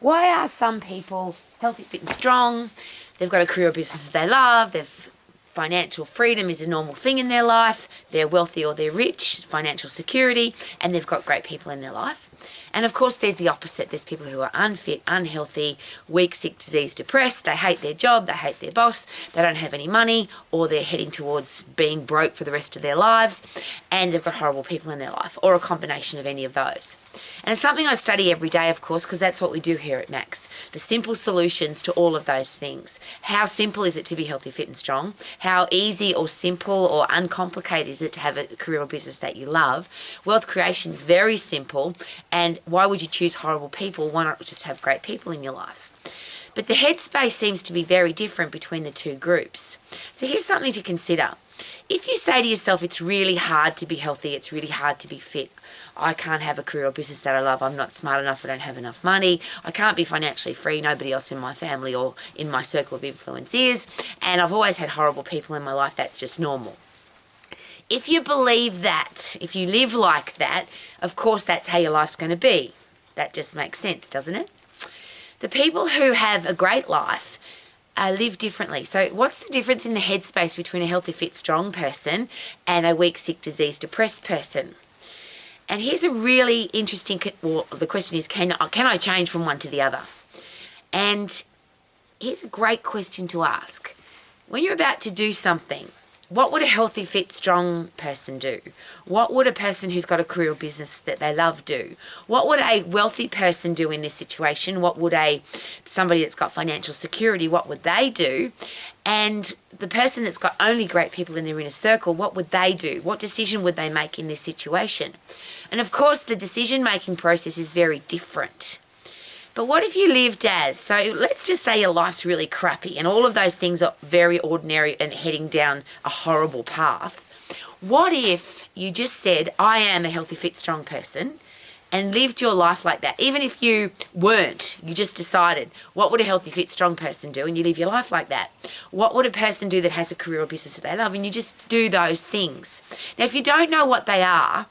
Why are some people healthy, fit and strong? They've got a career or business that they love. Financial freedom is a normal thing in their life. They're wealthy or they're rich, financial security, and they've got great people in their life. And of course, there's the opposite. There's people who are unfit, unhealthy, weak, sick, diseased, depressed. They hate their job, they hate their boss, they don't have any money, or they're heading towards being broke for the rest of their lives, and they've got horrible people in their life, or a combination of any of those. And it's something I study every day, of course, because that's what we do here at Max. The simple solutions to all of those things. How simple is it to be healthy, fit and strong? How easy or simple or uncomplicated is it to have a career or business that you love? Wealth creation is very simple, and why would you choose horrible people? Why not just have great people in your life? But the headspace seems to be very different between the two groups. So here's something to consider. If you say to yourself, it's really hard to be healthy, it's really hard to be fit, I can't have a career or business that I love, I'm not smart enough, I don't have enough money, I can't be financially free, nobody else in my family or in my circle of influence is, and I've always had horrible people in my life, that's just normal. If you believe that, if you live like that, of course that's how your life's going to be. That just makes sense, doesn't it? The people who have a great life live differently. So what's the difference in the headspace between a healthy, fit, strong person and a weak, sick, diseased, depressed person? And here's a really interesting, well, the question is, can I change from one to the other? And here's a great question to ask. When you're about to do something, what would a healthy, fit, strong person do? What would a person who's got a career or business that they love do? What would a wealthy person do in this situation? What would somebody that's got financial security, what would they do? And the person that's got only great people in their inner circle, what would they do? What decision would they make in this situation? And of course, the decision-making process is very different. But what if you lived as, so let's just say your life's really crappy and all of those things are very ordinary and heading down a horrible path. What if you just said, I am a healthy, fit, strong person, and lived your life like that? Even if you weren't, you just decided, what would a healthy, fit, strong person do? And you live your life like that. What would a person do that has a career or business that they love? And you just do those things. Now, if you don't know what they are,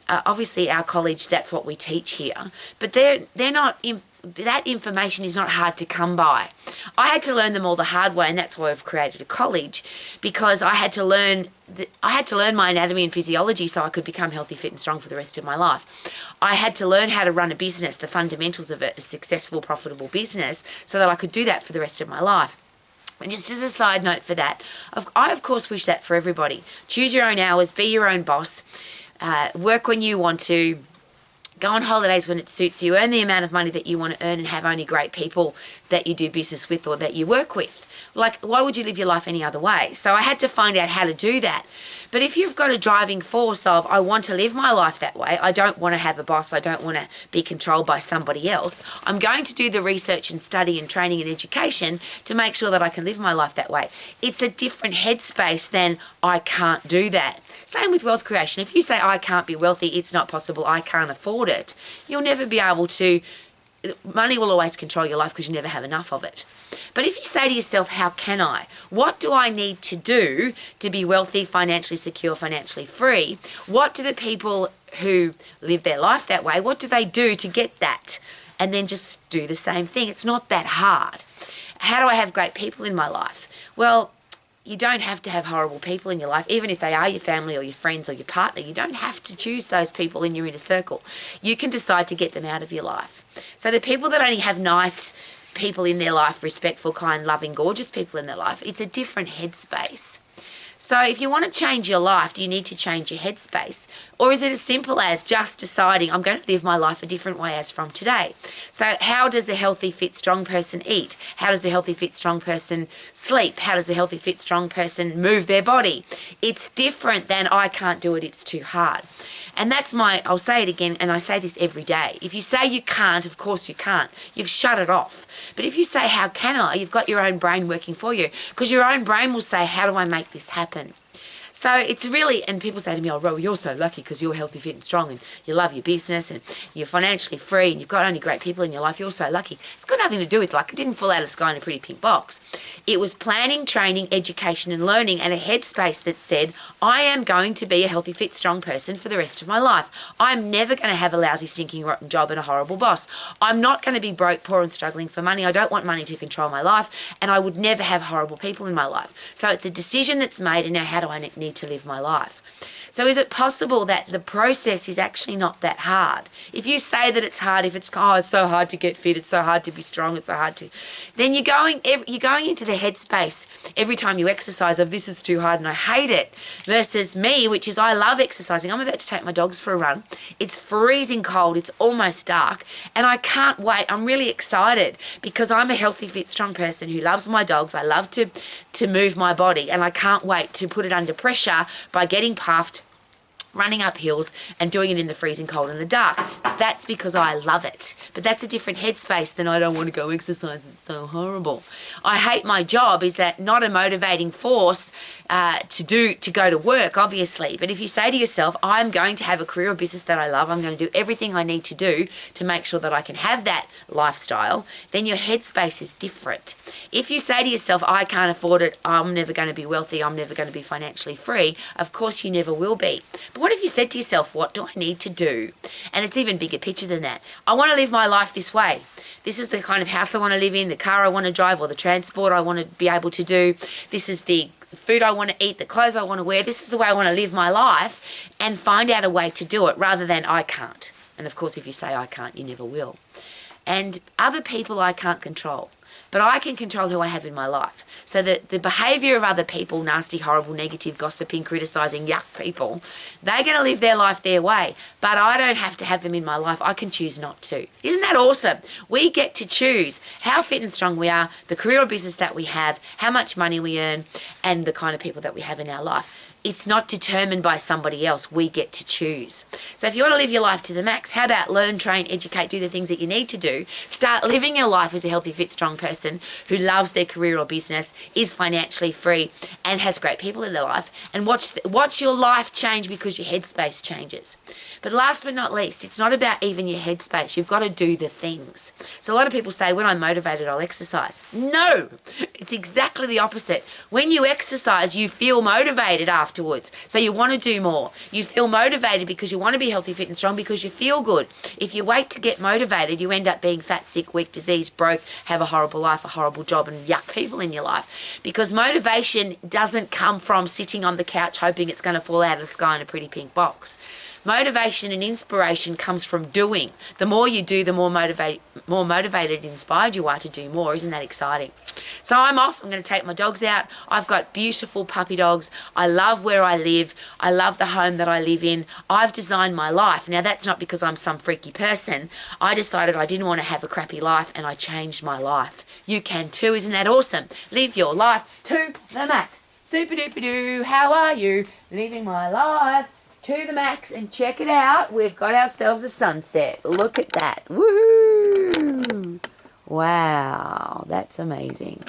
obviously our college, that's what we teach here, but they're not that information is not hard to come by. I had to learn them all the hard way, and that's why I've created a college, because I had to learn my anatomy and physiology so I could become healthy, fit and strong for the rest of my life. I had to learn how to run a business, the fundamentals of a successful, profitable business, so that I could do that for the rest of my life. And just as a side note for that, I of course wish that for everybody. Choose your own hours, be your own boss, work when you want to, go on holidays when it suits you, earn the amount of money that you want to earn, and have only great people that you do business with or that you work with. Like, why would you live your life any other way? So I had to find out how to do that. But if you've got a driving force of, I want to live my life that way, I don't want to have a boss, I don't want to be controlled by somebody else, I'm going to do the research and study and training and education to make sure that I can live my life that way. It's a different headspace than, I can't do that. Same with wealth creation. If you say, I can't be wealthy, it's not possible, I can't afford it, you'll never be able to. Money will always control your life because you never have enough of it. But if you say to yourself, how can I? What do I need to do to be wealthy, financially secure, financially free? What do the people who live their life that way, what do they do to get that? And then just do the same thing. It's not that hard. How do I have great people in my life? Well, you don't have to have horrible people in your life, even if they are your family or your friends or your partner. You don't have to choose those people in your inner circle. You can decide to get them out of your life. So the people that only have nice people in their life, respectful, kind, loving, gorgeous people in their life, it's a different headspace. So if you want to change your life, do you need to change your headspace? Or is it as simple as just deciding, I'm going to live my life a different way as from today? So how does a healthy, fit, strong person eat? How does a healthy, fit, strong person sleep? How does a healthy, fit, strong person move their body? It's different than, I can't do it, it's too hard. And that's I'll say it again, and I say this every day. If you say you can't, of course you can't. You've shut it off. But if you say, how can I? You've got your own brain working for you, because your own brain will say, how do I make this happen? So it's really, and people say to me, oh, Ro, you're so lucky because you're healthy, fit and strong and you love your business and you're financially free and you've got only great people in your life. You're so lucky. It's got nothing to do with luck. It didn't fall out of the sky in a pretty pink box. It was planning, training, education and learning and a headspace that said, I am going to be a healthy, fit, strong person for the rest of my life. I'm never going to have a lousy, stinking, rotten job and a horrible boss. I'm not going to be broke, poor and struggling for money. I don't want money to control my life and I would never have horrible people in my life. So it's a decision that's made, and now how do I need to live my life? So is it possible that the process is actually not that hard? If you say that it's hard, if it's, oh, it's so hard to get fit, it's so hard to be strong, it's so hard to, then you're going into the headspace every time you exercise of this is too hard and I hate it, versus me, which is I love exercising. I'm about to take my dogs for a run. It's freezing cold. It's almost dark and I can't wait. I'm really excited because I'm a healthy, fit, strong person who loves my dogs. I love to move my body and I can't wait to put it under pressure by getting puffed, running up hills and doing it in the freezing cold and the dark. That's because I love it. But that's a different headspace than I don't want to go exercise. It's so horrible. I hate my job is that not a motivating force to go to work, obviously. But if you say to yourself, I'm going to have a career or business that I love, I'm going to do everything I need to do to make sure that I can have that lifestyle, then your headspace is different. If you say to yourself, I can't afford it, I'm never going to be wealthy, I'm never going to be financially free, of course you never will be. But what if you said to yourself, what do I need to do? And it's even bigger picture than that. I want to live my life this way. This is the kind of house I want to live in, the car I want to drive, or the transport I want to be able to do. This is the food I want to eat, the clothes I want to wear. This is the way I want to live my life, and find out a way to do it rather than I can't. And of course, if you say I can't, you never will. And other people I can't control. But I can control who I have in my life. So that the behaviour of other people, nasty, horrible, negative, gossiping, criticising, yuck people, they're going to live their life their way. But I don't have to have them in my life. I can choose not to. Isn't that awesome? We get to choose how fit and strong we are, the career or business that we have, how much money we earn, and the kind of people that we have in our life. It's not determined by somebody else. We get to choose. So if you want to live your life to the max, how about learn, train, educate, do the things that you need to do. Start living your life as a healthy, fit, strong person who loves their career or business, is financially free, and has great people in their life. And watch your life change because your headspace changes. But last but not least, it's not about even your headspace. You've got to do the things. So a lot of people say, when I'm motivated, I'll exercise. No, it's exactly the opposite. When you exercise, you feel motivated afterwards. So you want to do more. You feel motivated because you want to be healthy, fit and strong because you feel good. If you wait to get motivated, you end up being fat, sick, weak, diseased, broke, have a horrible life, a horrible job and yuck people in your life. Because motivation doesn't come from sitting on the couch hoping it's going to fall out of the sky in a pretty pink box. Motivation and inspiration comes from doing. The more you do, the more motivated and inspired you are to do more. Isn't that exciting? So I'm off. I'm going to take my dogs out. I've got beautiful puppy dogs. I love where I live. I love the home that I live in. I've designed my life. Now, that's not because I'm some freaky person. I decided I didn't want to have a crappy life and I changed my life. You can too. Isn't that awesome? Live your life to the max. Super duper doo. How are you? Living my life to the max, and check it out. We've got ourselves a sunset. Look at that. Woohoo! Wow, that's amazing.